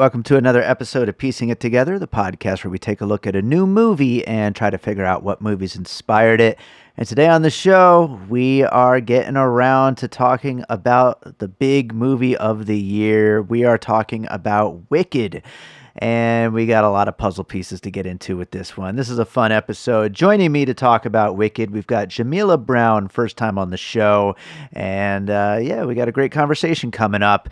welcome to another episode of Piecing It Together, the podcast where we take a look at a new movie and try to figure out what movies inspired it. And today on the show, we are getting around to talking about the big movie of the year. We are talking about Wicked. And we got a lot of puzzle pieces to get into with this one. This is a fun episode. Joining me to talk about Wicked, we've got Jamila Brown, first time on the show. And we got a great conversation coming up.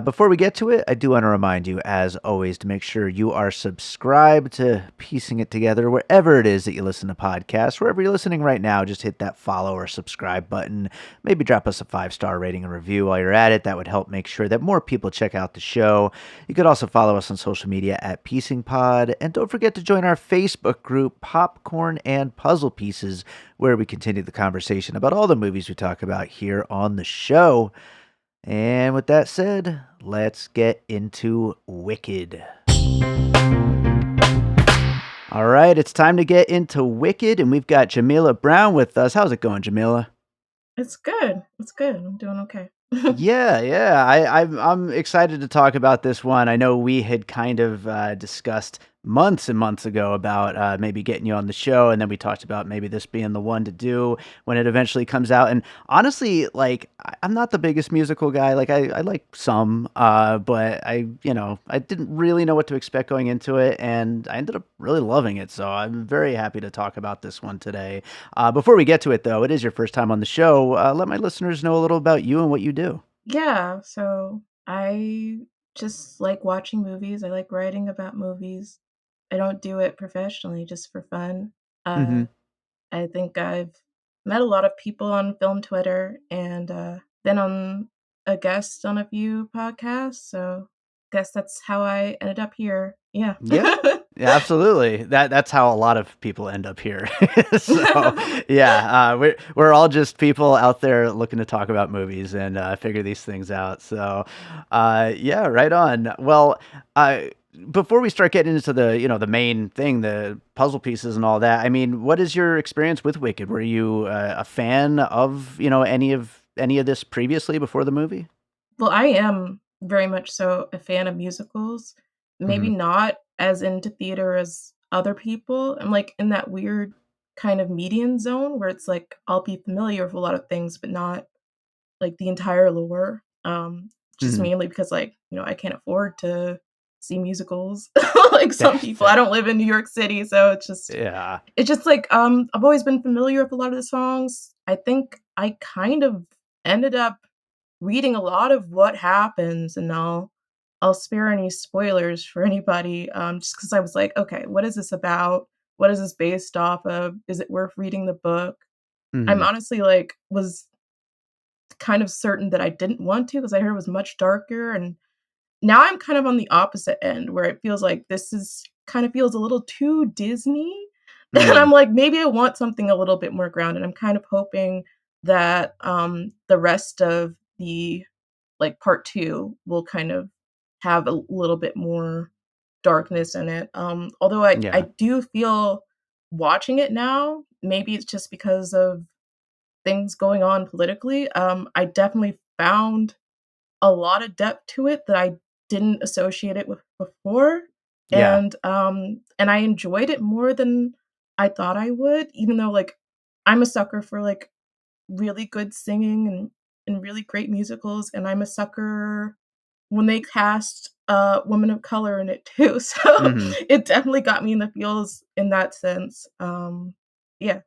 Before we get to it, I do want to remind you, as always, to make sure you are subscribed to Piecing It Together wherever it is that you listen to podcasts. Wherever you're listening right now, just hit that follow or subscribe button. Maybe drop us a 5-star rating and review while you're at it. That would help make sure that more people check out the show. You could also follow us on social media at Piecing Pod. And don't forget to join our Facebook group, Popcorn and Puzzle Pieces, where we continue the conversation about all the movies we talk about here on the show. And with that said, let's get into Wicked. All right, it's time to get into Wicked, and we've got Jamila Brown with us. How's it going, Jamila? It's good. It's good. I'm doing okay. I'm excited to talk about this one. I know we had kind of discussed months and months ago about maybe getting you on the show, and then we talked about maybe this being the one to do when it eventually comes out. And honestly, like, I'm not the biggest musical guy. Like, I like some, but I didn't really know what to expect going into it, and I ended up really loving it. So I'm very happy to talk about this one today. Before we get to it, though, it is your first time on the show. Let my listeners know a little about you and what you do. Yeah, so I just like watching movies. I like writing about movies. I don't do it professionally, just for fun. Mm-hmm. Uh, I think I've met a lot of people on film Twitter and been on a guest on a few podcasts. So guess that's how I ended up here. Yeah. Yeah. Yeah, absolutely. That's how a lot of people end up here. So, yeah, we're all just people out there looking to talk about movies and figure these things out. So, yeah, right on. Well, before we start getting into the main thing, the puzzle pieces and all that, I mean, what is your experience with Wicked? Were you a fan of any of this previously before the movie? Well, I am very much so a fan of musicals. Maybe Hmm. not as into theater as other people. I'm like in that weird kind of median zone where it's like I'll be familiar with a lot of things, but not like the entire lore. Just Hmm. mainly because I can't afford to see musicals like some people. I Fair. don't live in New York City, so Yeah. it's just like I've always been familiar with a lot of the songs. I think I kind of ended up reading a lot of what happens, and I'll spare any spoilers for anybody, just because I was like, "Okay, what is this about? What is this based off of? Is it worth reading the book?" I'm Hmm. honestly, like, was kind of certain that I didn't want to because I heard it was much darker, and now I'm kind of on the opposite end where it feels like this is kind of feels a little too Disney, and Hmm. I'm like, "Maybe I want something a little bit more grounded." I'm kind of hoping that, the rest of the like part 2 will kind of have a little bit more darkness in it. Although I Yeah. do feel watching it now, maybe it's just because of things going on politically, I definitely found a lot of depth to it that I didn't associate it with before, Yeah. and I enjoyed it more than I thought I would, even though, like, I'm a sucker for, like, really good singing and really great musicals, and I'm a sucker when they cast women of color in it too, so Hmm. it definitely got me in the feels in that sense. Yeah.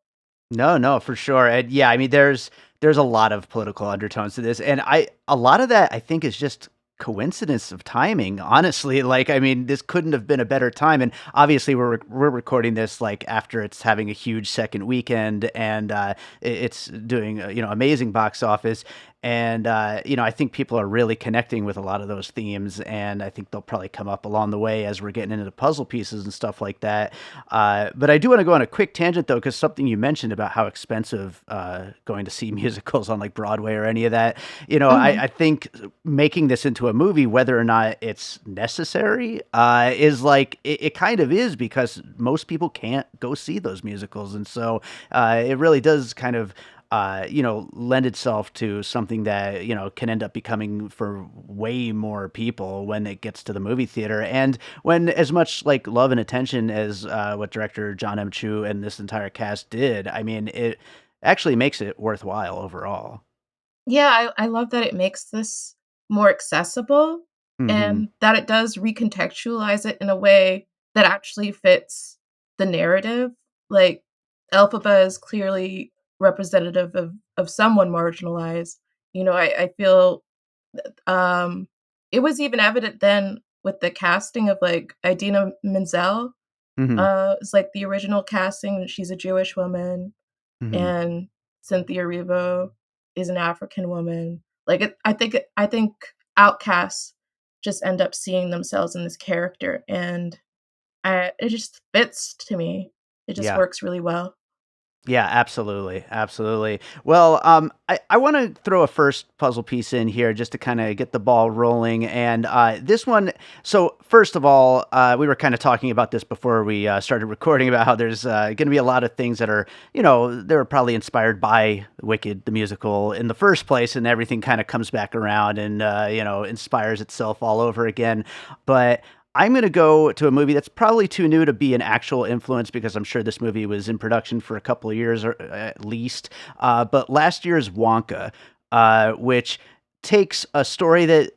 No, no, for sure. And yeah, I mean, there's a lot of political undertones to this, and a lot of that I think is just coincidence of timing. Honestly, like, I mean, this couldn't have been a better time. And obviously, we're recording this like after it's having a huge second weekend, and it's doing amazing box office. And I think people are really connecting with a lot of those themes, and I think they'll probably come up along the way as we're getting into the puzzle pieces and stuff like that. But I do want to go on a quick tangent though, because something you mentioned about how expensive going to see musicals on like Broadway or any of that. Mhm. I think making this into a movie, whether or not it's necessary, is like it kind of is because most people can't go see those musicals, and so it really does kind of lend itself to something that, can end up becoming for way more people when it gets to the movie theater. And when as much like love and attention as what director Jon M Chu and this entire cast did, I mean, it actually makes it worthwhile overall. Yeah, I love that it makes this more accessible Hmm. and that it does recontextualize it in a way that actually fits the narrative. Like, Elphaba is clearly representative of someone marginalized. I feel um it was even evident then with the casting of like Idina Menzel. Hmm. It's like the original casting, she's a Jewish woman, Hmm. and Cynthia Erivo is an African woman. Like I think outcasts just end up seeing themselves in this character, and it just fits to me. It just Yeah. works really well. Yeah, absolutely. Absolutely. Well, I want to throw a first puzzle piece in here just to kind of get the ball rolling. And this one, so first of all, we were kind of talking about this before we started recording about how there's going to be a lot of things that are, they were probably inspired by Wicked, the musical, in the first place, and everything kind of comes back around and, inspires itself all over again. But I'm going to go to a movie that's probably too new to be an actual influence because I'm sure this movie was in production for a couple of years or at least. But last year's Wonka, which takes a story that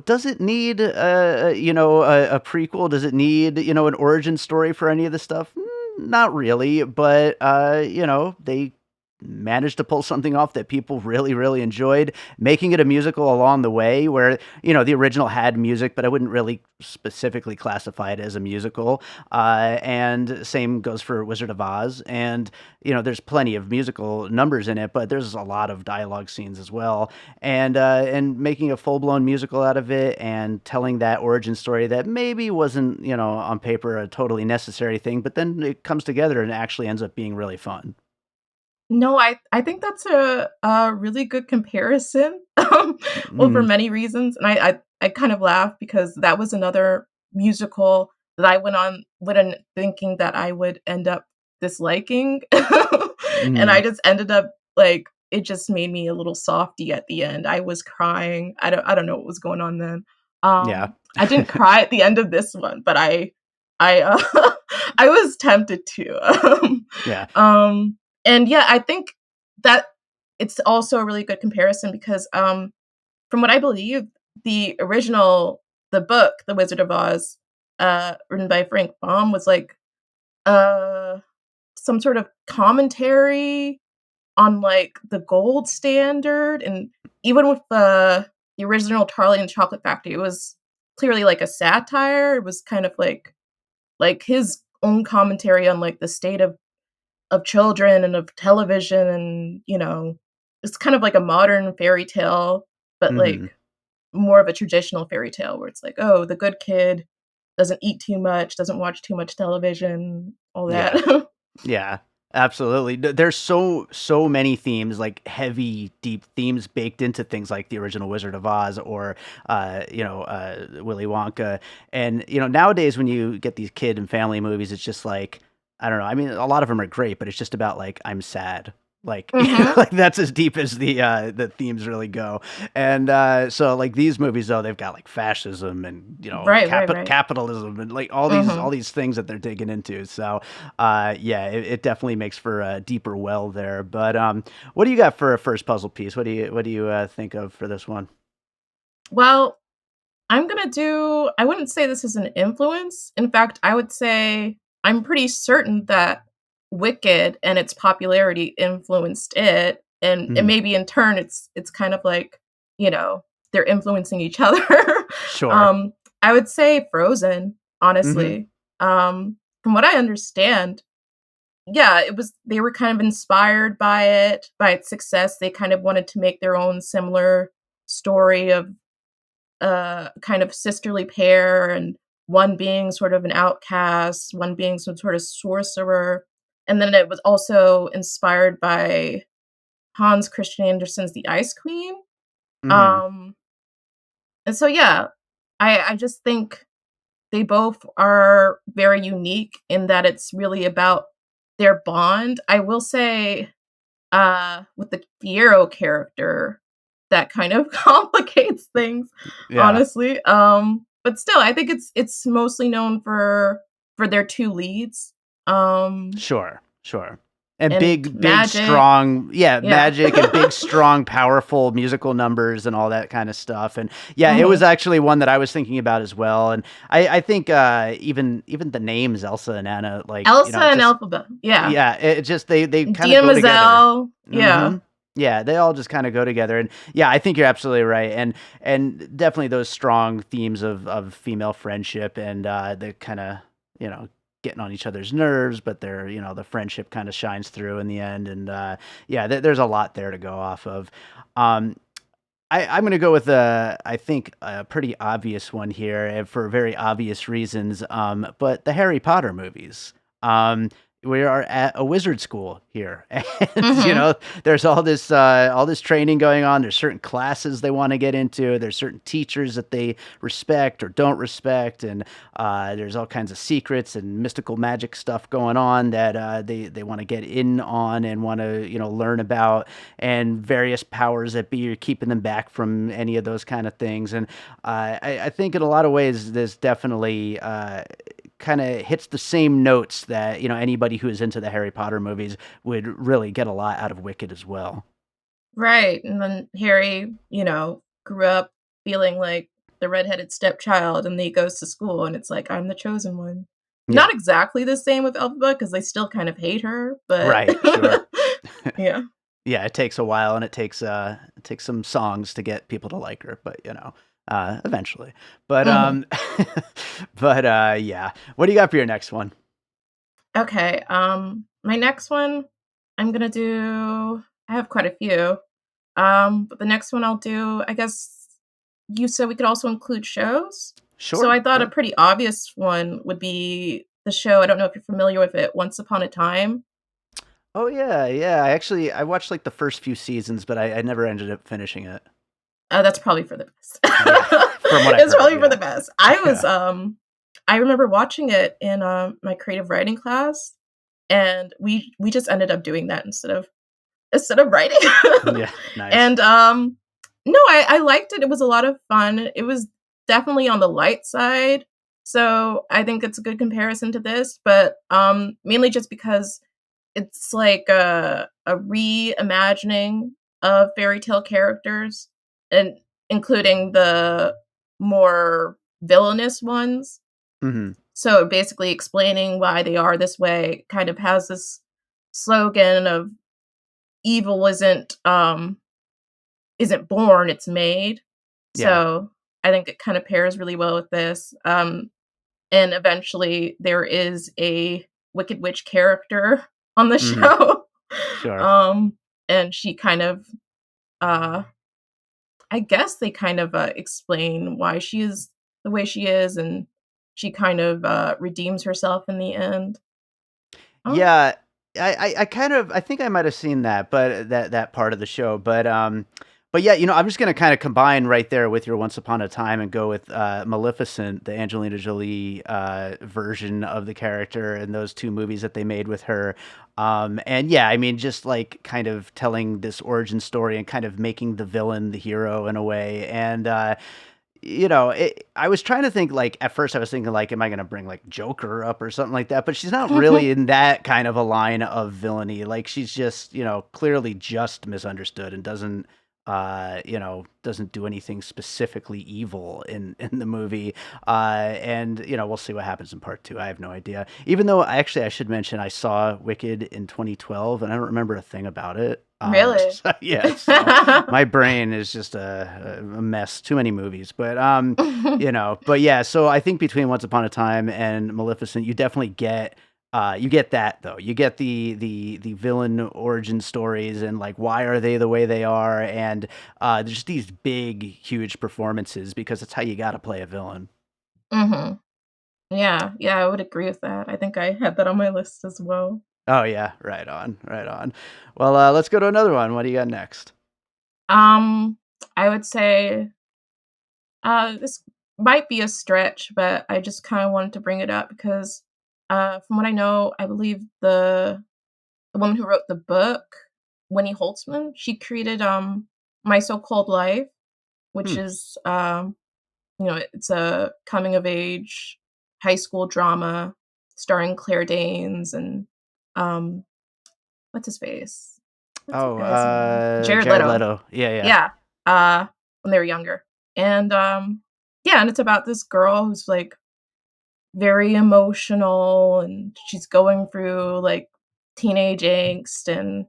does it need a prequel? Does it need an origin story for any of the stuff? Not really, but they managed to pull something off that people really, really enjoyed, making it a musical along the way where, the original had music, but I wouldn't really specifically classify it as a musical. And same goes for Wizard of Oz. And, there's plenty of musical numbers in it, but there's a lot of dialogue scenes as well. And making a full blown musical out of it and telling that origin story that maybe wasn't, on paper a totally necessary thing, but then it comes together and actually ends up being really fun. No, I think that's a really good comparison, well, for Mhm. many reasons, and I kind of laugh because that was another musical that I went on thinking that I would end up disliking, and I Mhm. just ended up, like, it just made me a little softy at the end. I was crying. I don't know what was going on then. Yeah. I didn't cry at the end of this one, but I I was tempted to. Yeah. And yeah, I think that it's also a really good comparison because, from what I believe, the book, The Wizard of Oz, written by Frank Baum, was like, uh, some sort of commentary on, like, the gold standard, and even with the original Charlie and the Chocolate Factory, it was clearly like a satire. It was kind of like his own commentary on, like, the state of children and of television, and it's kind of like a modern fairy tale, but Mhm. like more of a traditional fairy tale where it's like, oh, the good kid doesn't eat too much, doesn't watch too much television, all that. Yeah. Yeah. Absolutely. There's so many themes, like heavy, deep themes baked into things like the original Wizard of Oz or Willy Wonka. And nowadays when you get these kid and family movies, it's just like I don't know. I mean, a lot of them are great, but it's just about like I'm sad. Like, Mhm. like that's as deep as the themes really go. And so like these movies though, they've got like fascism and Right, right, right. capitalism and like all Mhm. these things that they're digging into. So yeah, it definitely makes for a deeper well there. But what do you got for a first puzzle piece? What do you think of for this one? Well, I wouldn't say this is an influence. In fact, I would say I'm pretty certain that Wicked and its popularity influenced it, and Mhm. maybe in turn it's kind of like, you know, they're influencing each other. Sure. um, I would say Frozen, Hmm. honestly. From what I understand, yeah, they were kind of inspired by it, by its success. They kind of wanted to make their own similar story of kind of sisterly pair, and one being sort of an outcast, one being some sort of sorcerer. And then it was also inspired by Hans Christian Andersen's The Ice Queen. Hmm. Um, and so, yeah, I just think they both are very unique in that it's really about their bond. I will say with the Fiero character, that kind of complicates things, Yeah. honestly. But still, I think it's mostly known for their two leads. Um, Sure, sure. And and big, Magic. strong, yeah, Yeah. magic and big, strong, powerful musical numbers and all that kind of stuff. And yeah, it was Mhm. actually one that I was thinking about as well. And I think even the names Elsa and Anna, like, Elsa and just Elphaba. Yeah. yeah, it just they kind of Dina go together. Mazel. Yeah. Hmm. Yeah, they all just kind of go together, and yeah, I think you're absolutely right, and definitely those strong themes of female friendship and the kind of you know getting on each other's nerves, but they're the friendship kind of shines through in the end, and yeah, there's a lot there to go off of. Um, I'm going to go with I think a pretty obvious one here, and for very obvious reasons. But the Harry Potter movies. We are at a wizard school here, and Mhm. there's all this training going on. There's certain classes they want to get into. There's certain teachers that they respect or don't respect, and there's all kinds of secrets and mystical magic stuff going on that they want to get in on and want to learn about, and various powers that be are keeping them back from any of those kind of things. And I think in a lot of ways, this definitely kind of hits the same notes that anybody who is into the Harry Potter movies would really get a lot out of Wicked as well. Right. And then Harry, grew up feeling like the redheaded stepchild, and then he goes to school and it's like, I'm the chosen one. Yeah, Not exactly the same with Elphaba because they still kind of hate her, but right, sure. yeah. Yeah, it takes a while and it takes some songs to get people to like her, but eventually. But Mhm. but yeah. What do you got for your next one? Okay. My next one, I'm gonna do. I have quite a few. But the next one I'll do, I guess you said we could also include shows. So Sure, I thought a sure. pretty obvious one would be the show. I don't know if you're familiar with it, Once Upon a Time. Oh yeah, yeah. I watched like the first few seasons, but I never ended up finishing it. That's probably for the best. Yeah, from what I've It's heard, probably for yeah. the best. I was Yeah. I remember watching it in my creative writing class, and we just ended up doing that instead of writing. Yeah, nice. And no, I liked it. It was a lot of fun. It was definitely on the light side. So I think it's a good comparison to this, but mainly just because it's like a reimagining of fairy tale characters, and including the more villainous ones. Mhm. So basically explaining why they are this way, kind of has this slogan of evil isn't born, it's made. Yeah. So I think it kind of pairs really well with this. And eventually there is a Wicked Witch character on the Mhm. show. Sure. um, and she kind of, uh, I guess they kind of explain why she is the way she is, and she kind of redeems herself in the end. Um, Yeah, I kind of I think I might have seen that, but that part of the show, but yeah, I'm just gonna kind of combine right there with your Once Upon a Time and go with Maleficent, the Angelina Jolie version of the character in those two movies that they made with her. And yeah, I mean, just like kind of telling this origin story and kind of making the villain the hero in a way, and I was trying to think like at first I was thinking like, am I gonna bring like Joker up or something like that? But she's not really in that kind of a line of villainy. Like she's just, clearly just misunderstood and doesn't do anything specifically evil in the movie. And we'll see what happens in part two. I have no idea. Even though I should mention I saw Wicked in 2012 and I don't remember a thing about it. really? Yeah, so my brain is just a mess. Too many movies, but yeah. So I think between Once Upon a Time and Maleficent, you get that though. You get the villain origin stories and like why are they the way they are, and there's just these big, huge performances because it's how you got to play a villain. hmm Yeah, yeah, I would agree with that. I think I had that on my list as well. Oh yeah, right on, right on. Well, let's go to another one. What do you got next? Um, I would say this might be a stretch, but I just kind of wanted to bring it up because, from what I know, I believe the woman who wrote the book. Winnie Holzman. She created My So-Called Life, which Hmm. is it's a coming of age high school drama starring Claire Danes and um what's his face? What's the Oh, guy's name? Jared Jared Leto. Leto. Yeah, yeah. Yeah. When they were younger. And yeah, and it's about this girl who's like very emotional and she's going through like teenage angst and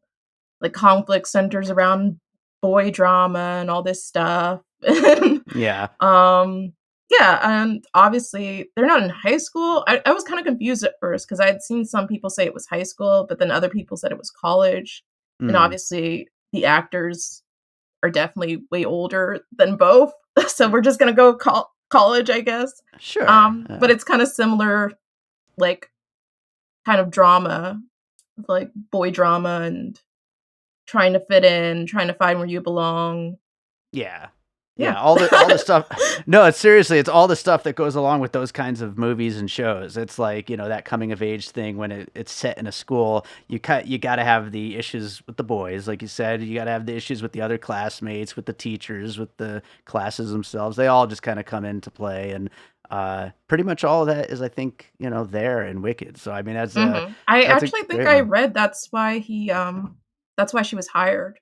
like conflict centers around boy drama and all this stuff. And Yeah. um yeah, and obviously they're not in high school. I was kind of confused at first because I had seen some people say it was high school, but then other people said it was college. And Hmm. obviously the actors are definitely way older than both. So we're just gonna go college, I guess. Sure. But it's kind of similar, like kind of drama, like boy drama and trying to fit in, trying to find where you belong. Yeah. Yeah. Yeah, all the stuff. No, it's seriously, it's all the stuff that goes along with those kinds of movies and shows. It's like, that coming of age thing when it's set in a school. You got to have the issues with the boys, like you said. You got to have the issues with the other classmates, with the teachers, with the classes themselves. They all just kind of come into play, and pretty much all of that is, I think, there in Wicked. So I mean, I that's a actually think great I one. read that's why she was hired.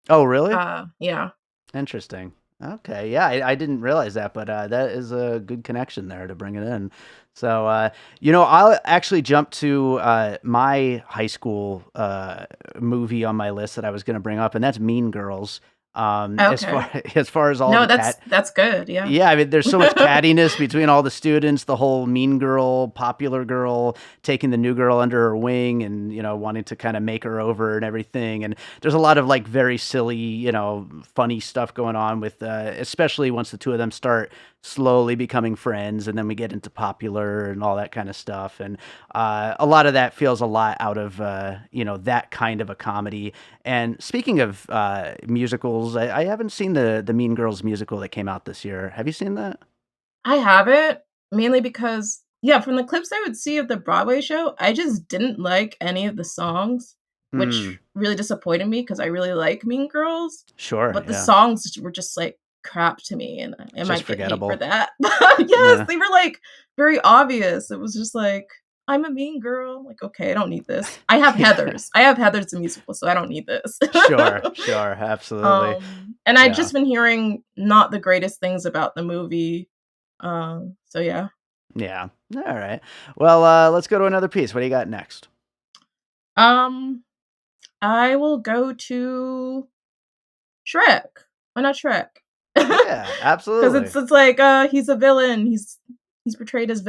Oh, really? Yeah. Interesting. Okay, yeah, I didn't realize that, but that is a good connection there to bring it in. So, I'll actually jump to my high school movie on my list that I was going to bring up, and that's Mean Girls. As Okay. far as far as all No, the that's good. Yeah. yeah, I mean, there's so much cattiness between all the students, the whole mean girl, popular girl, taking the new girl under her wing and, wanting to kind of make her over and everything. And there's a lot of like very silly, funny stuff going on with, especially once the two of them start slowly becoming friends and then we get into popular and all that kind of stuff. And a lot of that feels a lot out of, that kind of a comedy. And speaking of musicals, I haven't seen the Mean Girls musical that came out this year. Have you seen that? I haven't, mainly because yeah, from the clips I would see of the Broadway show, I just didn't like any of the songs, Hmm. which really disappointed me because I really like Mean Girls, Sure. but the Yeah. songs were just like crap to me, and I Just might get hate for forgettable. that. But yes, Yeah. they were like very obvious. It was just like, I'm a mean girl. Like, okay, I don't need this. I have Yeah. Heathers. I have Heathers the musical, so I don't need this. Sure. Sure. Absolutely. And I'd Yeah. just been hearing not the greatest things about the movie. So yeah. Yeah. All right. Well, let's go to another piece. What do you got next? Um, I will go to Shrek. Why not Shrek? Yeah. Because Absolutely. it's like he's a villain. He's portrayed as a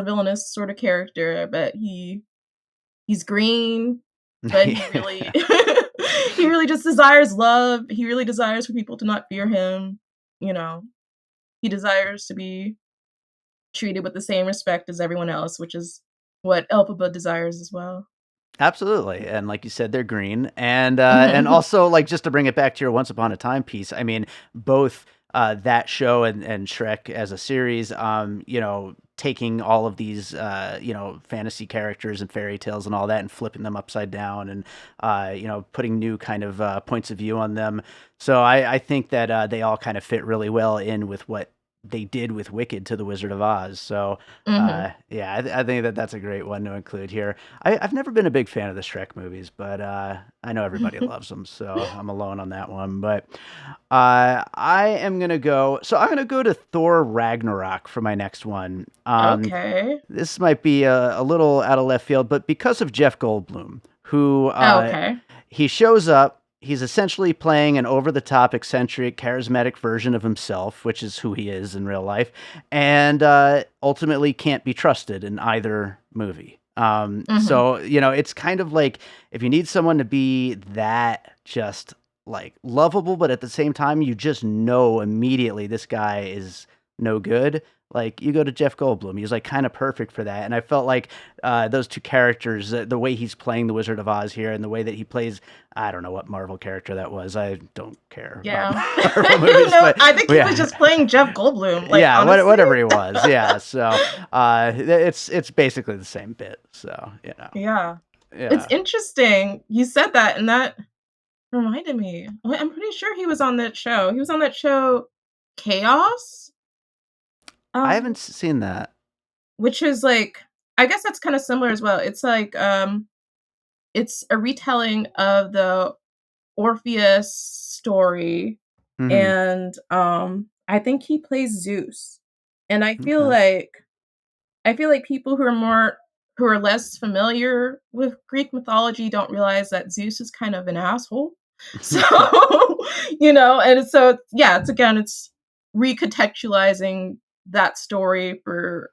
villainous sort of character, but he's green, but he really he really just desires love. He really desires for people to not fear him. You know, he desires to be treated with the same respect as everyone else, which is what Elphaba desires as well. Absolutely, and like you said, they're green, and also like just to bring it back to your Once Upon a Time piece. I mean, both that show and Shrek as a series, taking all of these fantasy characters and fairy tales and all that, and flipping them upside down, and putting new kind of points of view on them. So I think that they all kind of fit really well in with what they did with Wicked to the Wizard of Oz. So Hmm. yeah, I think that that's a great one to include here. I've never been a big fan of the Shrek movies, but I know everybody loves them, so I'm alone on that one. But I am gonna go. So I'm gonna go to Thor Ragnarok for my next one. Okay. This might be a little out of left field, but because of Jeff Goldblum, who Okay. he shows up. He's essentially playing an over the top, eccentric, charismatic version of himself, which is who he is in real life, and ultimately can't be trusted in either movie. Hmm. So, it's kind of like if you need someone to be that just like lovable, but at the same time, you just know immediately this guy is no good. Like you go to Jeff Goldblum, he's like kind of perfect for that. And I felt like those two characters, the way he's playing the Wizard of Oz here, and the way that he plays, I don't know what Marvel character that was. I don't care about Yeah. Marvel movies, No, but I think he was yeah, just playing Jeff Goldblum, like, yeah, honestly. whatever he was, yeah. So it's basically the same bit. So Yeah. It's yeah, interesting you said that, and that reminded me. I'm pretty sure he was on that show. He was on that show, Chaos. I Um, haven't seen that. which is like, I guess that's kind of similar as well. It's like it's a retelling of the Orpheus story, Hmm. and I think he plays Zeus. And Okay. I feel like people who are less familiar with Greek mythology don't realize that Zeus is kind of an asshole. So, and so yeah, it's recontextualizing that story for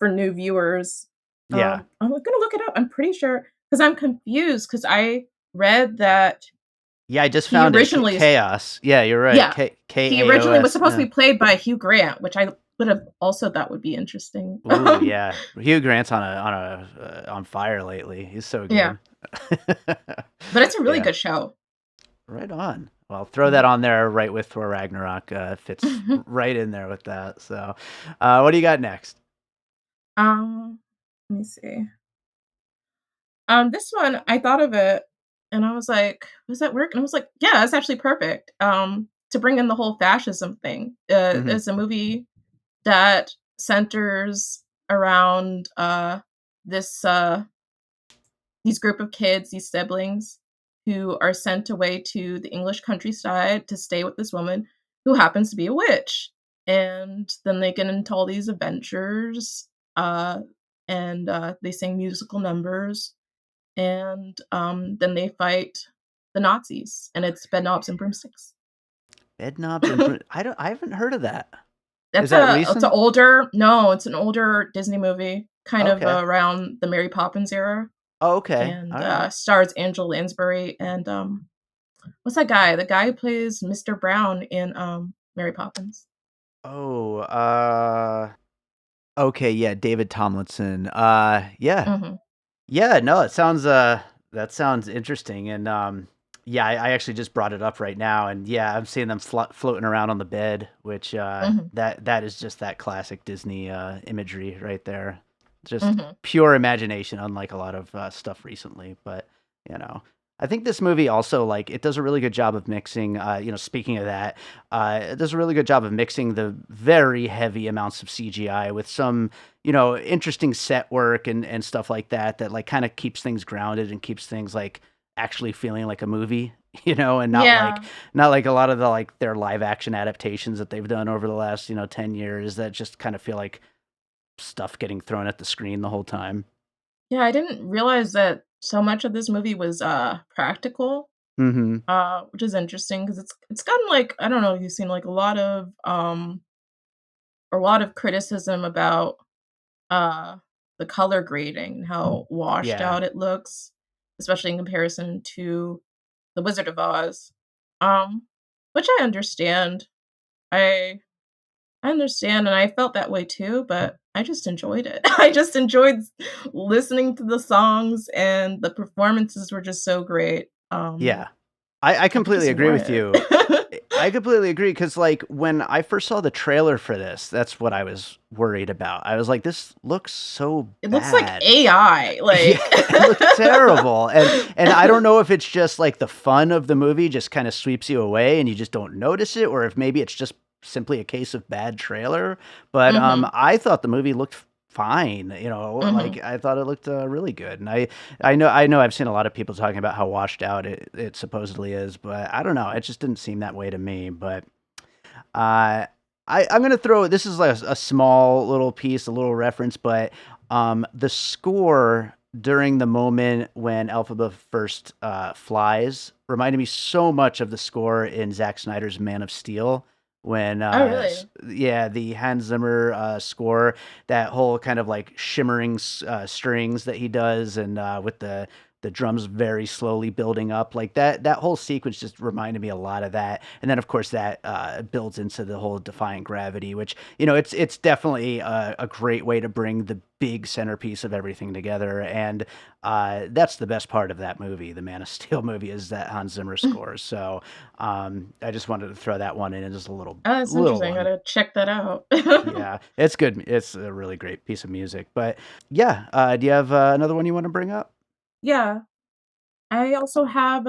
new viewers. Yeah. I'm gonna look it up. I'm pretty sure because I'm confused because I read that Yeah, I just he found it. originally Chaos. Yeah, you're right. yeah, he originally was Chaos. supposed to Yeah. be played by Hugh Grant, which I would have also thought would be interesting. Ooh, yeah. Hugh Grant's on fire lately. He's so Yeah, good. but it's a really Yeah. good show. Right on. Well, throw that on there right with Thor Ragnarok. Fits Mhm. right in there with that. So, what do you got next? um, Let me see. This one I thought of it, and I was like, "Was that work?" And I was like, "Yeah, it's actually perfect." To bring in the whole fascism thing. Hmm. It's a movie that centers around this these group of kids, these siblings, who are sent away to the English countryside to stay with this woman who happens to be a witch. And then they get into all these adventures, uh, and they sing musical numbers, and then they fight the Nazis, and it's bed knobs and broomsticks. Bed knobs and I haven't heard of that. Is That's that it's a recent? older no, it's an older Disney movie, kind of Okay. around the Mary Poppins era, Oh, okay. and All right. stars Angela Lansbury and what's that guy? The guy who plays Mr. Brown in Mary Poppins. Oh, okay. Yeah, David Tomlinson. Yeah. Hmm. Yeah, no, that sounds interesting, and yeah, I actually just brought it up right now, and yeah, I'm seeing them floating around on the bed, which Hmm. that is just that classic Disney imagery right there, just Hmm. pure imagination, unlike a lot of stuff recently. But you know, I think this movie also like it does a really good job of mixing. Speaking of that, it does a really good job of mixing the very heavy amounts of CGI with some interesting set work and stuff like that that like kind of keeps things grounded and keeps things like actually feeling like a movie, and Yeah. not like a lot of the like their live action adaptations that they've done over the last, 10 years that just kind of feel like stuff getting thrown at the screen the whole time. Yeah, I didn't realize that so much of this movie was practical, Mhm. which is interesting because it's gotten like I don't know if you've seen like a lot of criticism about uh the color grading and how washed Yeah. out it looks, especially in comparison to The Wizard of Oz. Um, which I understand. I I understand, and I felt that way too, but I just enjoyed it. I just enjoyed listening to the songs, and the performances were just so great. Yeah. I I could completely just agree ignore with you. it. I completely agree because, like, when I first saw the trailer for this, that's what I was worried about. I was like, "This looks so It looks like bad." AI, Yeah, like it looks terrible, and I don't know if it's just, like, the fun of the movie just kinda sweeps you away and you just don't notice it, or if maybe it's just simply a case of bad trailer, but, Mhm, I thought the movie looked fine, like, mhm. I thought it looked, really good, and I know I've seen a lot of people talking about how washed out it supposedly is, but I don't know, it just didn't seem that way to me, but, uh, I'm gonna throw this is like a small little piece, a little reference, but the score during the moment when Elphaba first flies reminded me so much of the score in Zack Snyder's Man of Steel. When, Oh, really? yeah, the Hans Zimmer score, that whole kind of like shimmering strings that he does, and with the drums very slowly building up like that whole sequence just reminded me a lot of that, and then of course that builds into the whole defying gravity, which it's definitely a great way to bring the big centerpiece of everything together, and that's the best part of that movie, the Man of Steel movie, is that Hans Zimmer score. So I just wanted to throw that one in, and just a little Oh, that's little interesting, one. gotta check that out. Yeah, it's good. It's a really great piece of music. But yeah, do you have another one you want to bring up? Yeah. I also have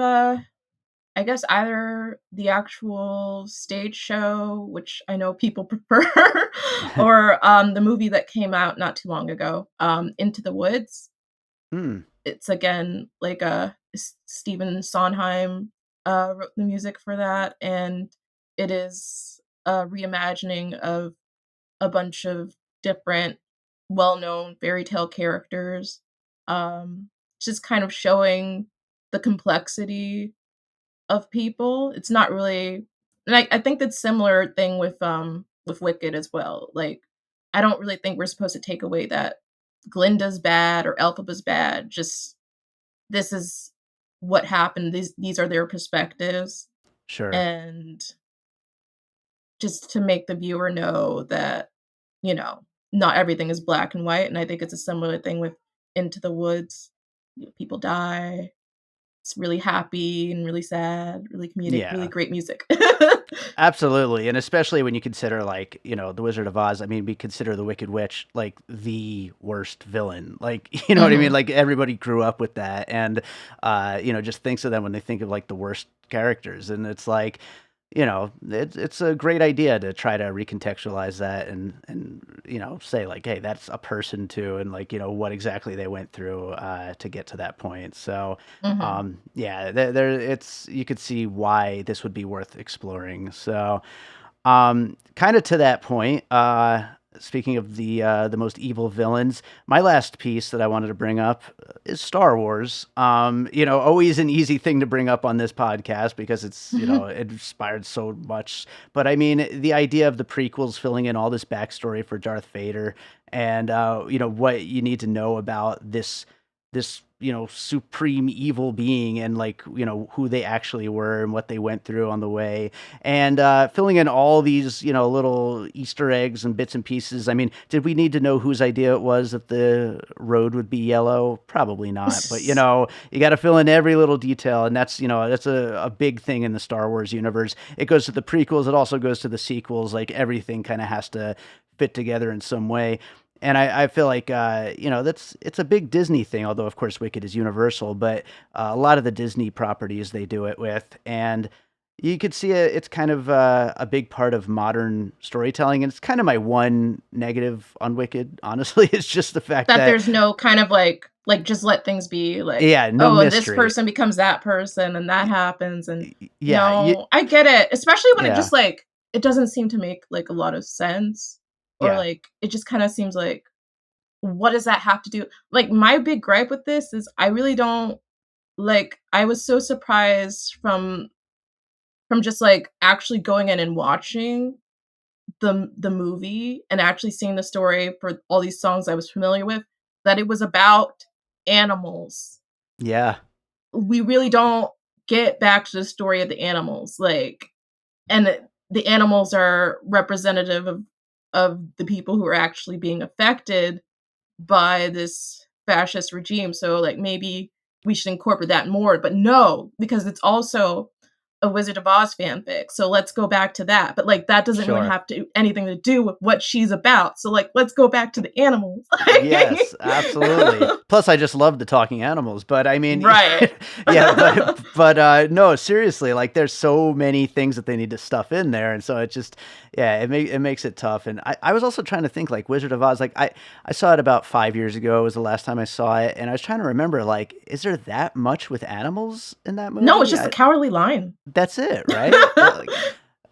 I guess either the actual stage show, which I know people prefer, or the movie that came out not too long ago, Into the Woods. Hmm. It's again like Stephen Sondheim wrote the music for that, and it is a reimagining of a bunch of different well-known fairy tale characters, just kind of showing the complexity of people. It's not really, and I think that's similar thing with Wicked as well. Like, I don't really think we're supposed to take away that Glinda's bad or Elphaba's bad. Just this is what happened. These are their perspectives, Sure. and just to make the viewer know that, you know, not everything is black and white. And I think it's a similar thing with Into the Woods. People die. It's really happy and really sad, really comedic, really Yeah. great music. Absolutely, and especially when you consider, like, The Wizard of Oz. I mean, we consider the Wicked Witch like the worst villain. Like, you know what I mean? Mhm. Like everybody grew up with that, and just thinks of them when they think of like the worst characters, and it's like, it's a great idea to try to recontextualize that and say like, hey, that's a person too, and like what exactly they went through to get to that point. So Mhm. yeah, it's you could see why this would be worth exploring. So kind of to that point, speaking of the most evil villains, my last piece that I wanted to bring up is Star Wars. Always an easy thing to bring up on this podcast because it's, it inspired so much. But I mean, the idea of the prequels filling in all this backstory for Darth Vader and what you need to know about this supreme evil being and like who they actually were and what they went through on the way, and filling in all these little Easter eggs and bits and pieces. I mean, did we need to know whose idea it was that the road would be yellow? Probably not, but you got to fill in every little detail, and that's a big thing in the Star Wars universe. It goes to the prequels, it also goes to the sequels. Like everything kind of has to fit together in some way. And I feel like it's a big Disney thing, although of course Wicked is Universal, but a lot of the Disney properties they do it with, and you could see it's kind of a big part of modern storytelling, and it's kind of my one negative on Wicked. Honestly, it's just the fact That that there's no kind of like just let things be like, yeah, no oh, and this mystery. person becomes that person and that happens, and Yeah, no, I get it. Especially when it yeah, just like it doesn't seem to make like a lot of sense, or yeah, like it just kind of seems like, what does that have to do? Like, my big gripe with this is I really don't like, I was so surprised from just like actually going in and watching the movie and actually seeing the story for all these songs I was familiar with, that it was about animals. yeah, We really don't get back to the story of the animals, like, and the animals are representative of the people who are actually being affected by this fascist regime. So like maybe we should incorporate that more, but no, because it's also a Wizard of Oz fanfic. So let's go back to that. But like that doesn't really sure. have to anything to do with what she's about. So like let's go back to the animals. Yes, absolutely. Plus, I just love the talking animals. But I mean, Right. yeah, but no, seriously, like there's so many things that they need to stuff in there, and so it just yeah, it makes it tough. And I was also trying to think like Wizard of Oz. Like I saw it about 5 years ago. Was the last time I saw it, and I was trying to remember like, is there that much with animals in that No, it's movie? just a cowardly lion. That's it, right? Like,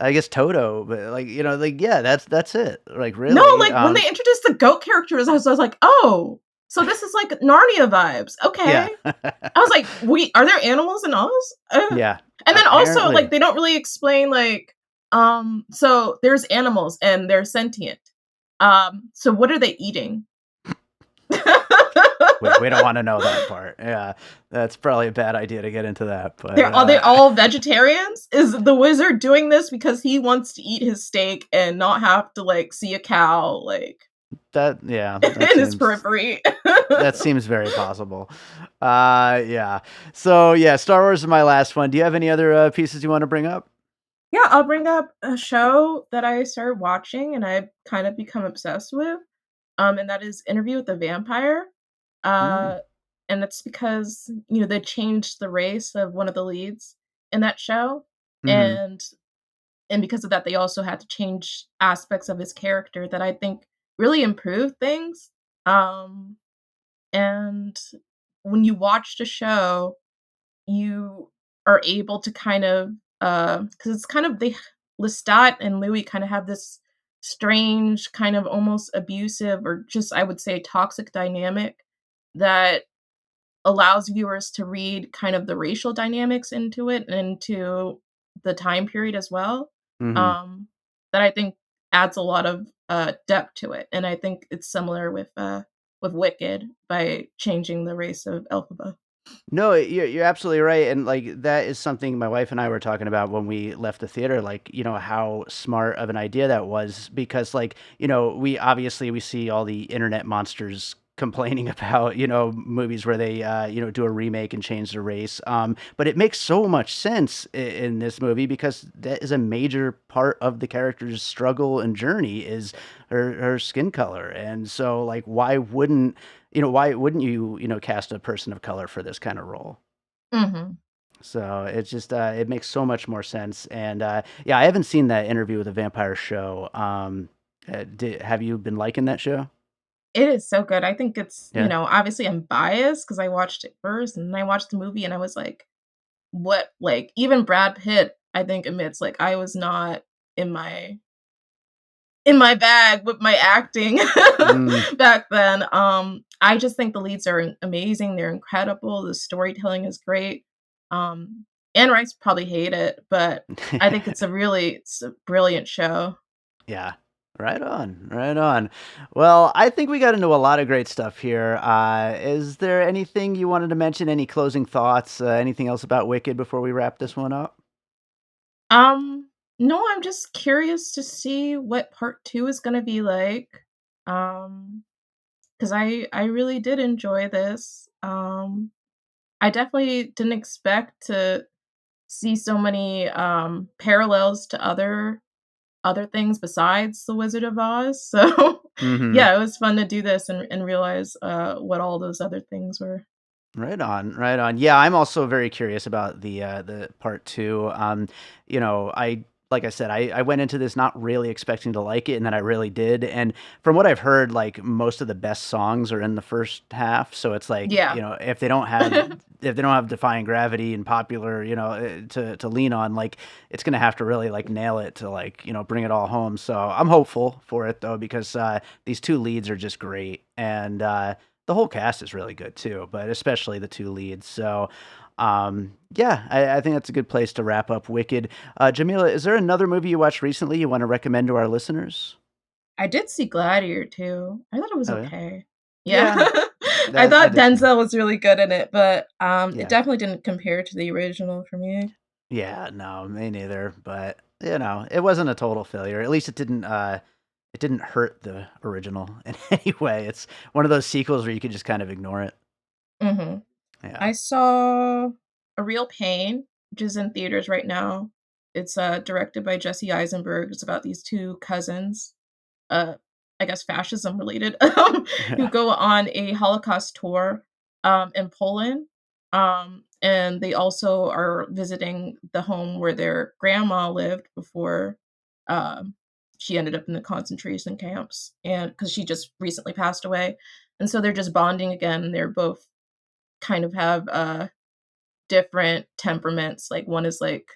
I guess Toto, but like like yeah, that's it. Like No, really, like when they introduced the goat characters, I was like, oh, so this is like Narnia vibes. yeah, Okay. I was like, wait, are there animals in Oz? yeah. And then also, like, Apparently, they don't really explain, like, so there's animals and they're sentient. So what are they eating? we don't want to know that part. Yeah, that's probably a bad idea to get into that. But Are they all vegetarians? Is the wizard doing this because he wants to eat his steak and not have to like see a cow like that yeah, in his periphery? that seems very possible. Yeah. So yeah, Star Wars is my last one. Do you have any other pieces you want to bring up? Yeah, I'll bring up a show that I started watching and I've kind of become obsessed with. And that is Interview with the Vampire. Mm, Uh and that's because, they changed the race of one of the leads in that show, Hmm. and because of that, they also had to change aspects of his character that I think really improved things. Um, and when you watch the show, you are able to kind of, because it's kind of Lestat and Louis kind of have this strange, kind of almost abusive, or just, I would say, toxic dynamic that allows viewers to read kind of the racial dynamics into it and into the time period as well. Hmm. Um, that I think adds a lot of depth to it, and I think it's similar with Wicked by changing the race of Elphaba. No, you're absolutely right, and like that is something my wife and I were talking about when we left the theater. Like, how smart of an idea that was, because like, we obviously we see all the internet monsters complaining about movies where they do a remake and change the race. But it makes so much sense in this movie because that is a major part of the character's struggle and journey is her skin color, and so like why wouldn't you, cast a person of color for this kind of role? Mhm. So it's just it makes so much more sense. And yeah, I haven't seen that Interview with a Vampire show. Have you been liking that show? It is so good. I think it's, Yeah. obviously I'm biased because I watched it first and then I watched the movie and I was like, what, like, even Brad Pitt, I think, admits, like, I was not in my bag with my acting Mm. back then. I just think the leads are amazing. They're incredible. The storytelling is great. Anne Rice probably hate it, but I think it's a brilliant show. Yeah. Right on. Right on. Well, I think we got into a lot of great stuff here. Is there anything you wanted to mention? Any closing thoughts? Anything else about Wicked before we wrap this one up? Um, no, I'm just curious to see what part 2 is gonna be like. Um, because I really did enjoy this. I definitely didn't expect to see so many, parallels to other things besides The Wizard of Oz, so, Hmm. yeah, it was fun to do this and realize, what all those other things were. Right on, right on. Yeah, I'm also very curious about the part two. I like I said, I went into this not really expecting to like it, and then I really did. And from what I've heard, like most of the best songs are in the first half. So it's like, Yeah. if they don't have Defying Gravity and Popular, to lean on, like it's gonna have to really like nail it to like bring it all home. So I'm hopeful for it though because these two leads are just great, and the whole cast is really good too, but especially the two leads. So, yeah, I think that's a good place to wrap up Wicked. Jamila, is there another movie you watched recently you want to recommend to our listeners? I did see Gladiator too. I thought it was Oh yeah, okay. Yeah. yeah, I I thought did too. Denzel was really good in it, but, it Yeah, definitely didn't compare to the original for me. yeah, no, me neither. But it wasn't a total failure. At least it didn't hurt the original in any way. It's one of those sequels where you could just kind of ignore it. Mhm. Yeah. I saw A Real Pain, which is in theaters right now. It's, directed by Jesse Eisenberg. It's about these 2 cousins, uh, I guess fascism related, who Yeah. go on a Holocaust tour, in Poland, and they also are visiting the home where their grandma lived before, um, she ended up in the concentration camps, and because she just recently passed away, and so they're just bonding again, they're both kind of have, different temperaments, like, one is, like,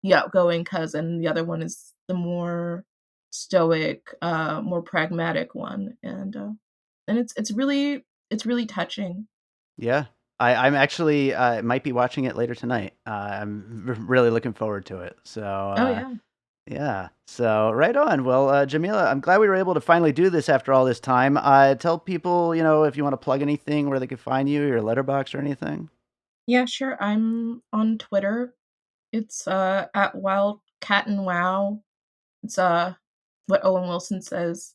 the outgoing cousin, the other one is the more stoic, more pragmatic one, and it's really touching. Yeah. I'm actually might be watching it later tonight. Really looking forward to it. So Oh, yeah. yeah. So right on. Well, Jamila, I'm glad we were able to finally do this after all this time. Tell people, if you want to plug anything where they can find you, your letterbox or anything. Yeah, sure, I'm on Twitter. It's, at Wildcat and Wow. It's, what Owen Wilson says,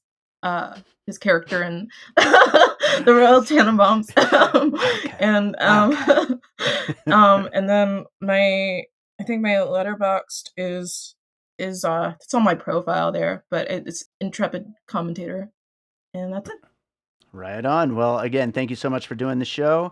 his character in The Royal Tenenbaums. Wildcat. And, Wildcat. and then I think my letterboxed is it's on my profile there, but it's Intrepid Commentator, and that's it. Right on. Well, again, thank you so much for doing the show.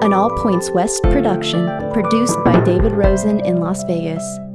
An All Points West production, produced by David Rosen in Las Vegas.